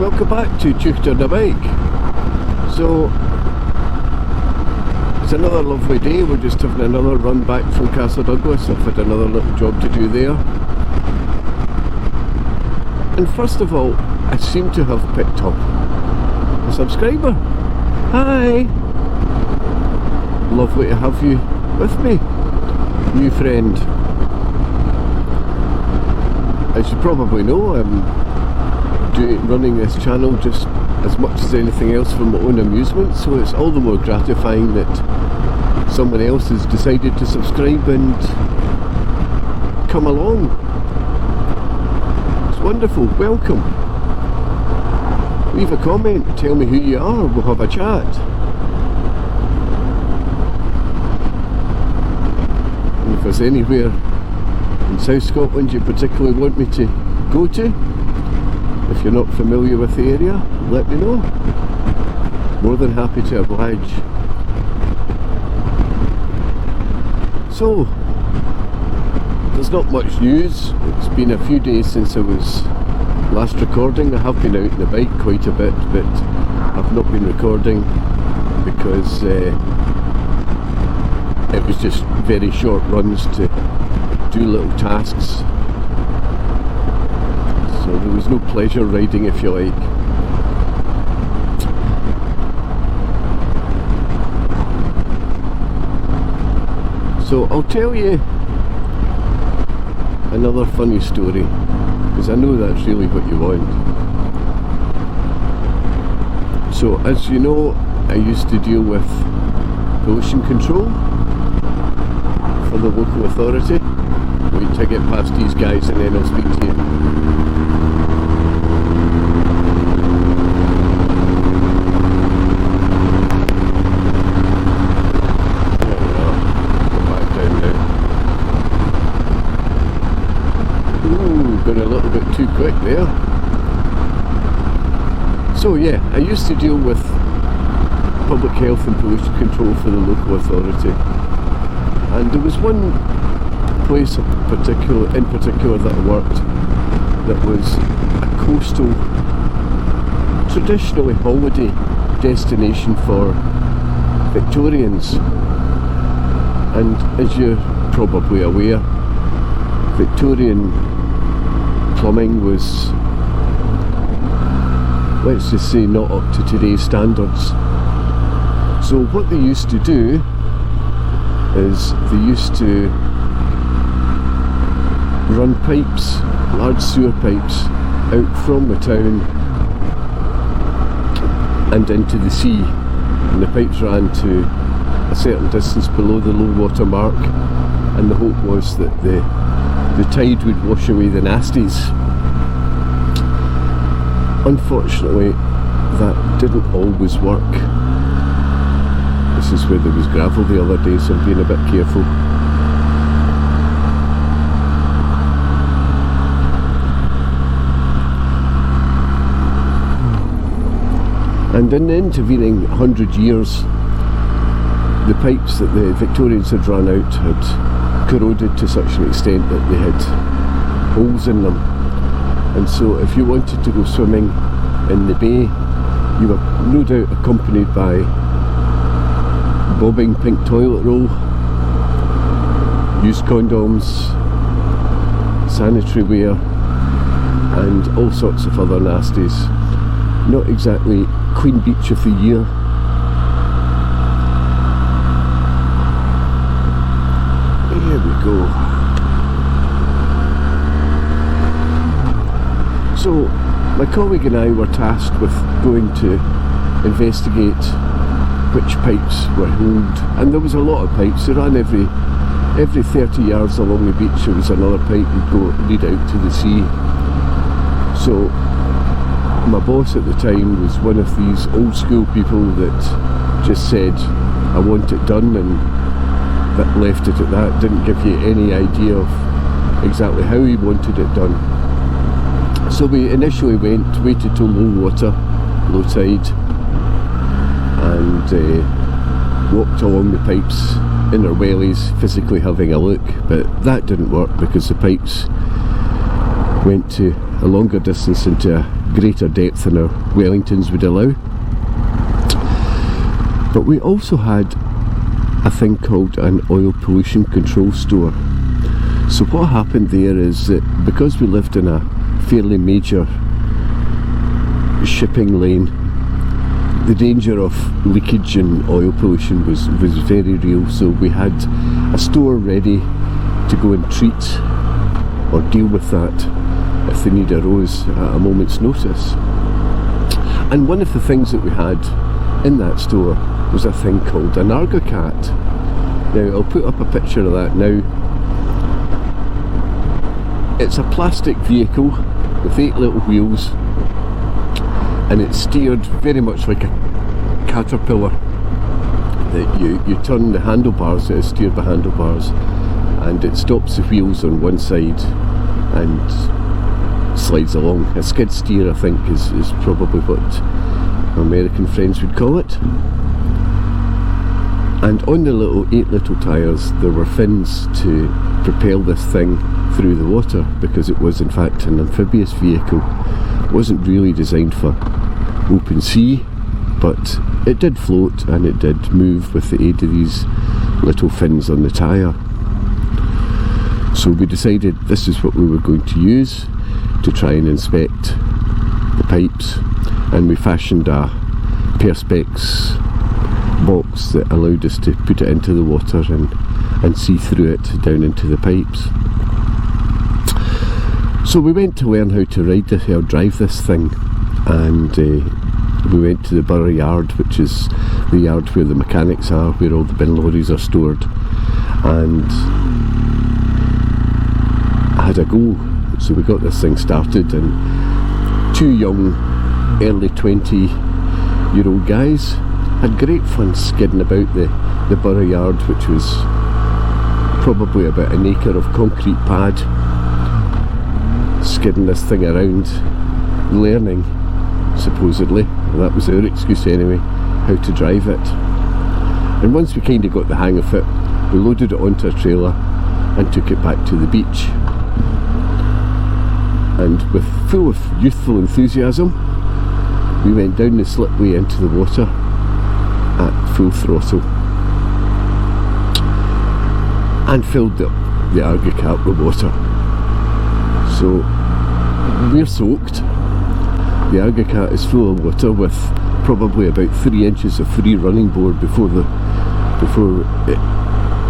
Welcome back to Tutor on a Bike. So it's another lovely day. We're just having another run back from Castle Douglas. I've had another little job to do there. And first of all, I seem to have picked up a subscriber. Hi! Lovely to have you with me, new friend. As you probably know, I'm running this channel just as much as anything else for my own amusement, so it's all the more gratifying that someone else has decided to subscribe and come along. It's wonderful. Welcome. Leave a comment, tell me who you are, we'll have a chat. And if there's anywhere in South Scotland you particularly want me to go to, if you're not familiar with the area, let me know. More than happy to oblige. So, there's not much news. It's been a few days since I was last recording. I have been out on the bike quite a bit, but I've not been recording because it was just very short runs to do little tasks. So there was no pleasure riding, if you like. So I'll tell you another funny story, because I know that's really what you want. So as you know, I used to deal with pollution control for the local authority. Wait till I get past these guys and then I'll speak to you. Got a little bit too quick there. So yeah, I used to deal with public health and pollution control for the local authority, and there was one place in particular that I worked that was a coastal, traditionally holiday destination for Victorians, and as you're probably aware, Victorian plumbing was, let's just say, not up to today's standards. So what they used to do is they used to run pipes, large sewer pipes, out from the town and into the sea, and the pipes ran to a certain distance below the low water mark, and the hope was that the tide would wash away the nasties. Unfortunately, that didn't always work. This is where there was gravel the other day, so I'm being a bit careful. And in the intervening 100 years, the pipes that the Victorians had run out had corroded to such an extent that they had holes in them, and so if you wanted to go swimming in the bay, you were no doubt accompanied by bobbing pink toilet roll, used condoms, sanitary wear, and all sorts of other nasties. Not exactly Queen Beach of the year. Here we go. So my colleague and I were tasked with going to investigate which pipes were holed, and there was a lot of pipes. They ran every 30 yards along the beach. There was another pipe that would lead out to the sea. So my boss at the time was one of these old school people that just said, I want it done, and that left it at that, didn't give you any idea of exactly how he wanted it done. So we initially waited till low water, low tide, and walked along the pipes in our wellies, physically having a look, but that didn't work because the pipes went to a longer distance into a greater depth than our Wellingtons would allow. But we also had a thing called an oil pollution control store. So what happened there is that because we lived in a fairly major shipping lane, the danger of leakage and oil pollution was very real. So we had a store ready to go and treat or deal with that if the need arose at a moment's notice. And one of the things that we had in that store was a thing called an Argocat. Now I'll put up a picture of that now. It's a plastic vehicle with 8 little wheels, and it's steered very much like a caterpillar. That you turn the handlebars, it is steered by handlebars, and it stops the wheels on one side and slides along. A skid steer, I think, is probably what our American friends would call it. And on the 8 little tyres there were fins to propel this thing through the water, because it was in fact an amphibious vehicle. It wasn't really designed for open sea, but it did float and it did move with the aid of these little fins on the tyre. So we decided this is what we were going to use to try and inspect the pipes, and we fashioned a perspex box that allowed us to put it into the water and see through it down into the pipes. So we went to learn how to ride this, or drive this thing, and we went to the Borough Yard, which is the yard where the mechanics are, where all the bin lorries are stored, and I had a go. So we got this thing started, and 2 young, early 20-year-old guys had great fun skidding about the Borough Yard, which was probably about an acre of concrete pad, skidding this thing around, learning, supposedly, well, that was our excuse anyway, how to drive it. And once we kind of got the hang of it, we loaded it onto a trailer and took it back to the beach. And with full of youthful enthusiasm, we went down the slipway into the water at full throttle and filled up the Argocat with water. So we're soaked. The Argocat is full of water with probably about 3 inches of free running board before it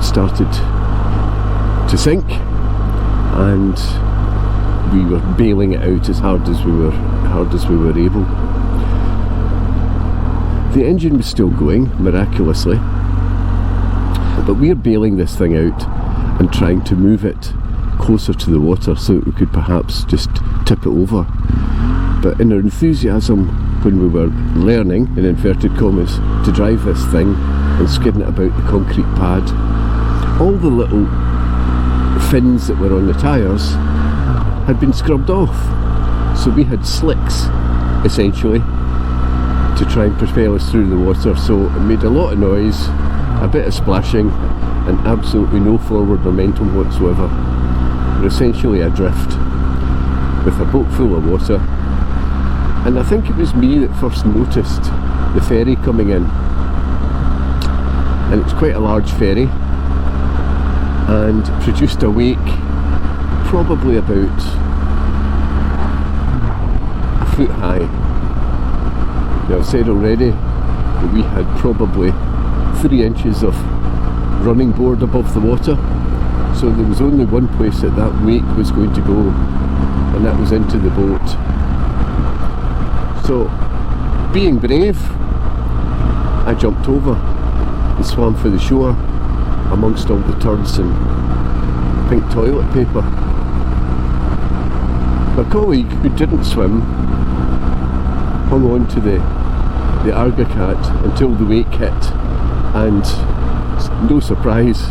started to sink, and we were bailing it out as hard as we were able. The engine was still going, miraculously, but we're bailing this thing out and trying to move it closer to the water so that we could perhaps just tip it over. But in our enthusiasm, when we were learning, in inverted commas, to drive this thing and skidding it about the concrete pad, all the little fins that were on the tyres had been scrubbed off. So we had slicks, essentially, to try and propel us through the water. So it made a lot of noise, a bit of splashing, and absolutely no forward momentum whatsoever. We're essentially adrift with a boat full of water. And I think it was me that first noticed the ferry coming in. And it's quite a large ferry, and produced a wake probably about a foot high. Now, I've said already that we had probably 3 inches of running board above the water, so there was only one place that wake was going to go, and that was into the boat. So, being brave, I jumped over and swam for the shore amongst all the turds and pink toilet paper. My colleague, who didn't swim, hung on to the Argocat until the wake hit, and no surprise,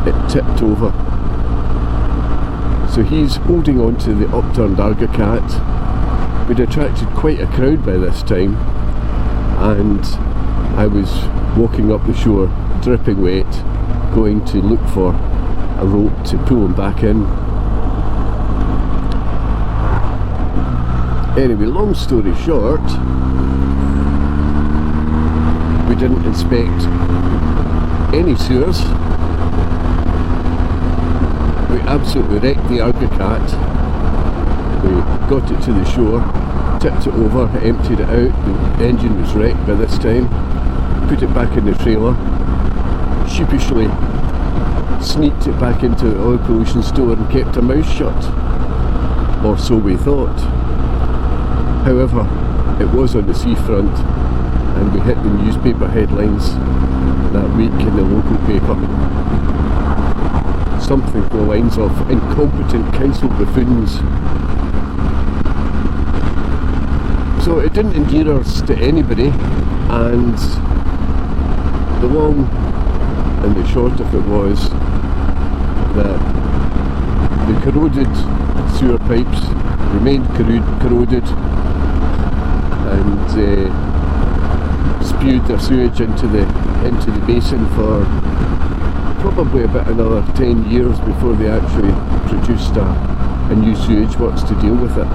it tipped over. So he's holding on to the upturned Argocat. We'd attracted quite a crowd by this time, and I was walking up the shore, dripping wet, going to look for a rope to pull him back in. Anyway, long story short, we didn't inspect any sewers. We absolutely wrecked the Cat. We got it to the shore, tipped it over, emptied it out. The engine was wrecked by this time. Put it back in the trailer, sheepishly sneaked it back into the oil pollution store and kept our mouth shut, or so we thought. However, it was on the seafront and we hit the newspaper headlines that week in the local paper. Something along the lines of incompetent council buffoons. So it didn't endear us to anybody, and the long and the short of it was that the corroded sewer pipes remained corroded and spewed their sewage into the basin for probably about another 10 years before they actually produced a new sewage works to deal with it.